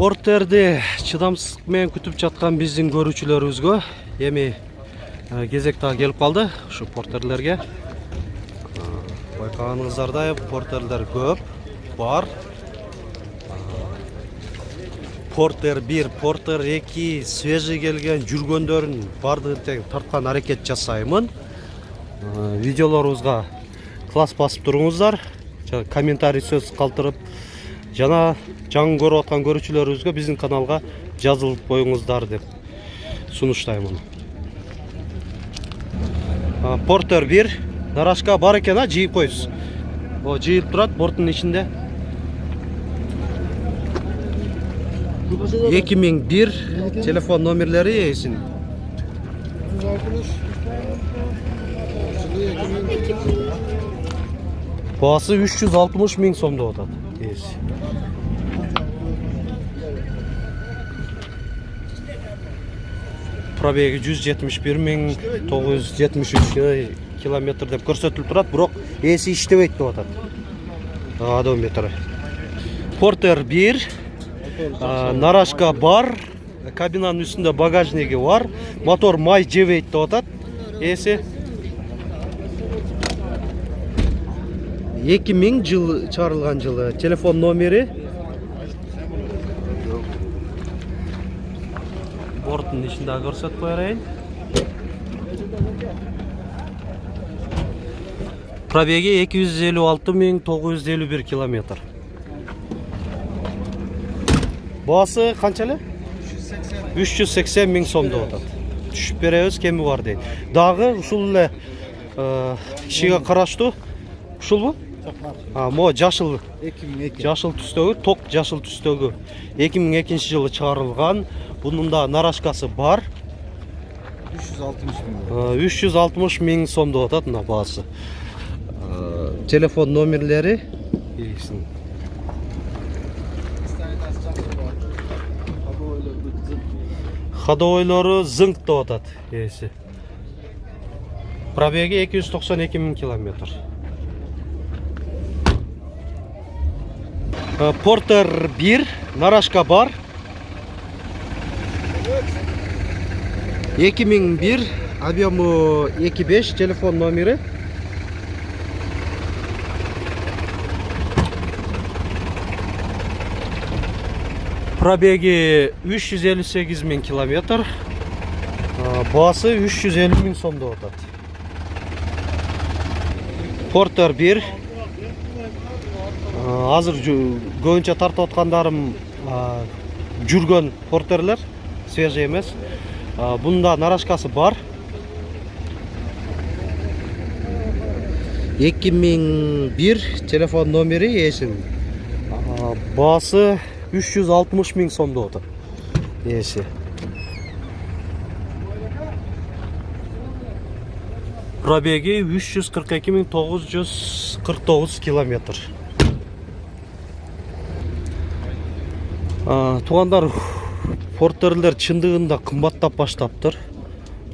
Портерди чыдамсыздык менен күтүп жаткан биздин көрүүчүлөрүбүзгө эми кезек дагы келип калды ушу портерлерге. Байкаганыңыздардай портерлер көп бар. Портер 1, портер 2 свежий келген жүргөндөрүн бардыгын тең тарткан аракет жасаймын. Видеолорубузга класс басып туруңуздар, комментарий сөз калтырып, жана жаңы көрүп аткан көрүүчүлөрүбүзгө биздин каналга жазылып коюңуздар деп сунуштаймын. Портер 1 нарашка бар экен, жыйып коюңуз. О, жыйылып турат борттун ичинде. 2001 телефон номерлери эсин. Баасы 360 миң сомдо атат. Пробеги 171.973 километр деп көрсөтүлүп турат, бирок эси иштебейт деп атат. Одометр. Портер 1 нарашка бар, кабинанын үстүндө багажниги бар, мотор май жебейт деп атат. Эси 2000 жыл чыгарылган жылы. Телефон номери борттун ичинде көрсөтүп коерейин. Пробеги 256.951 километр. Баасы канча эле? 380 миң сом деп атат. Түшүп беребиз, кеми бар дейт. Дагы ушул эле кишиге караштуу. Ушулбу? Мо жашыл. 2002. Жашыл түстөгү, ток жашыл түстөгү. 2002 жылы чыгарылган. Бунун да нарашкасы бар. 360 миң сом деп атат мына баасы. Телефон номерлери ходовойлору зыңк деп атат. Пробеги 292 миң километр. Портер 1 нарашка бар. 2001 объему 2.5 телефон номери. Пробеги 358 миң километр. Баасы 350 миң сом деп атат. Портер 1 азыр көбүнчө тартып аткандарым жүргөн портерлер, свежий эмес. Бунда нарашкасы бар. 2001 телефон номери эсин. Баасы 360 миң сом деп атат. Эси. Пробеги 342.949 километр. Тугандар, портерлер чындыгында кымбаттап баштаптыр.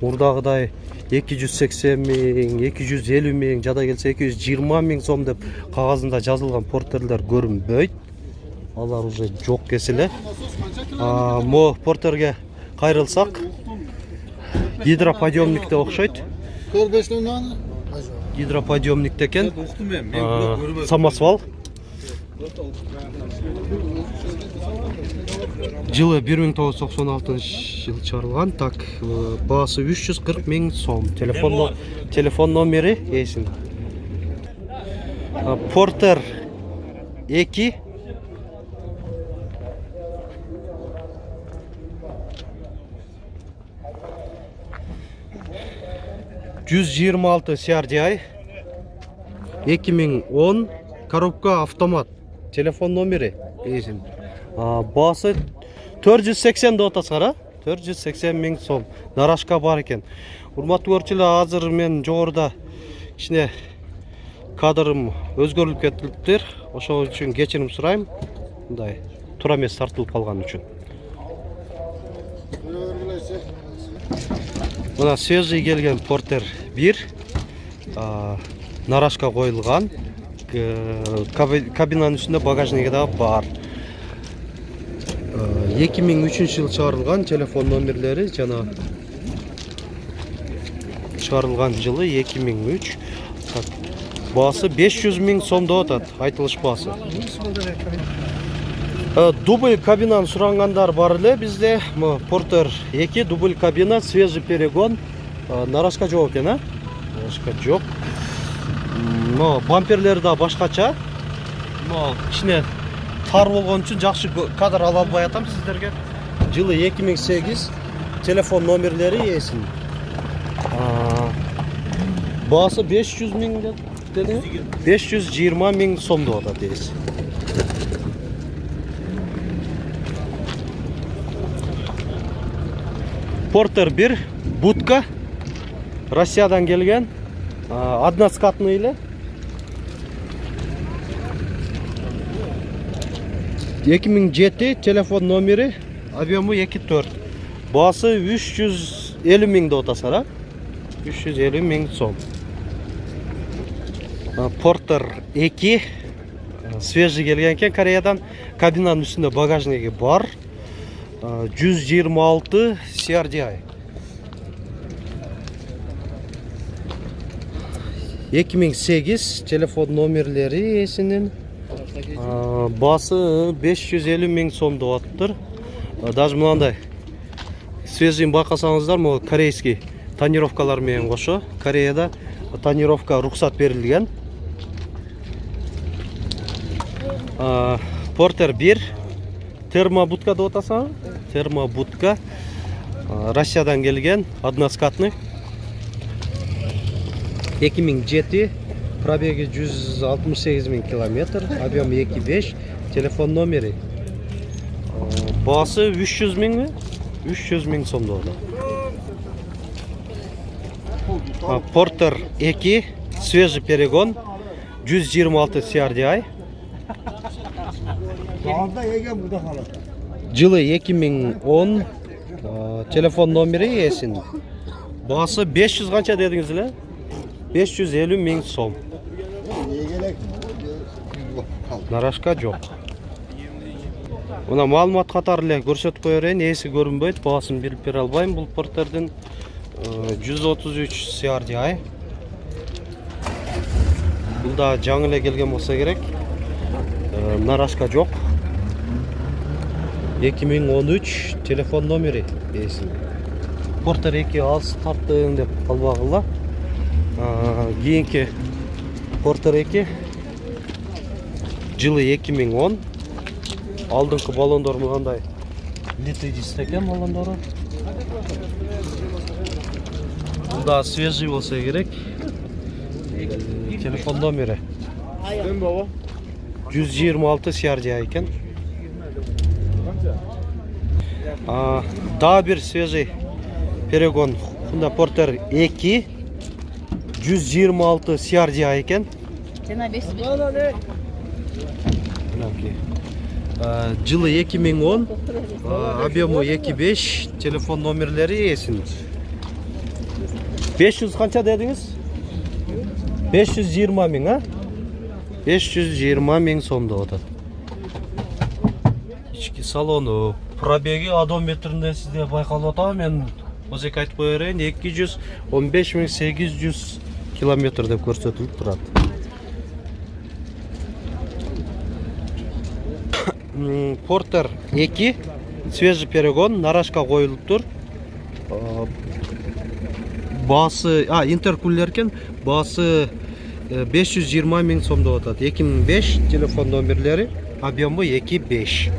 Мурдагыдай 280 миң, 250 миң, жада келсе 220 миң сом деп кагазында жазылган портерлер көрүнбөйт. Алар уже жок кесиле. Мо портерге кайрылсак, гидроподъемникте окшойт. Гидроподъемникте экен. Самосвал. Жылы 1996 жыл чыгарылган. Так, баасы 340 миң сом. Телефон номери эсин. Портер 2 126 CRDI 2010 коробка автомат. Телефон номери эсин. Баасы 480 деп атасыздар, 480 миң сом. Нарашка бар экен. Урматтуу көрүүчүлөр, азыр мен жогоруда кичине кадрым өзгөрүлүп кетиптир. Ошол үчүн кечирим сурайм. Мындай туура эмес тартылып калган үчүн. Мына свежий келген портер 1 нарашка коюлган. Кабинанын үстүндө багажниги да бар. 2003 yıl чыгарылган телефон номерлери жана чыгарылган жылы 2003. Так, баасы 500 000 сом деп атат, айтылыш баасы. Дубль кабинаны сурангандар бар эле бизде. Портер 2 дубль кабина, свежий перегон. Нарашка жок экен, а? Нарашка жок. Но бамперлери да башкача. Но кичине тар болгон үчүн жакшы кадр ала албай атам сиздерге. Жылы 2008, телефон номерлери ээсин. Баасы 500 000 dedi. 520 000 сом деп атат ээси. Портер 1, будка. Россиядан келген. Односкатный эле. 2007 телефон номери, объему 2.4. Баасы 350 000 деп атасара. 350 000 сом. Портер 2, свежий келген экен Кореядан. Кабинанын үстүндө багажниги бар. 126 CRDI. 2008 телефон номерлери ээсинин баасы 550 000 сом деп атыптыр. Даже мынандай свежийин байкасаңыздар, могу корейский тонировкалар менен кошо. Кореяда тонировка рухсат берилген. Портер 1, термобудка деп атасың? Термобудка. Россиядан келген, односкатный. 2007, пробеги 168 000 километр, объем 2.5, телефон номери. Баасы 300 000 300 000 сом деп атат. Портер 2, свежий перегон, 126 CRDI. Жылы 2010, телефон номери ээсин. Баасы 500 канча дедиңиз эле? 550 000 сом. Нарашка жок. Мына маалымат катары эле көрсөтүп кое берейин, ээси көрүнбөйт, баасын билип бере албайм. Бул портердин 133 CRDI. Бул да жаңы эле келген болсо керек. Нарашка жок. 2013 телефон номери ээсин. Портер 2 алыс тарттың деп калбагыла. Кийинки Портер 2 жылы 2010. Алдыңкы баллондор мындай литый диск экен баллондору. Бул да свежий болсо керек. Телефон номери 126 CRDI экен. Дагы бир свежий перегон Honda Портер 2 126 CRDI экен. Жылы 2010, объему 2.5, телефон номерлери ээсин. 500 канча дедиңиз? 520 000, а? 520 000 сом деп атат. Ички салону, пробеги одометринде сизде байкалып атабы, мен озек айтып кое берейин, 215 800 километр деп көрсөтүлүп турат. Портер 2, свежий перегон, нарашка коюлуптур. Баасы, интеркулер экен, баасы 520 000 сом деп атат. 2005 телефон номерлери, объему 2.5.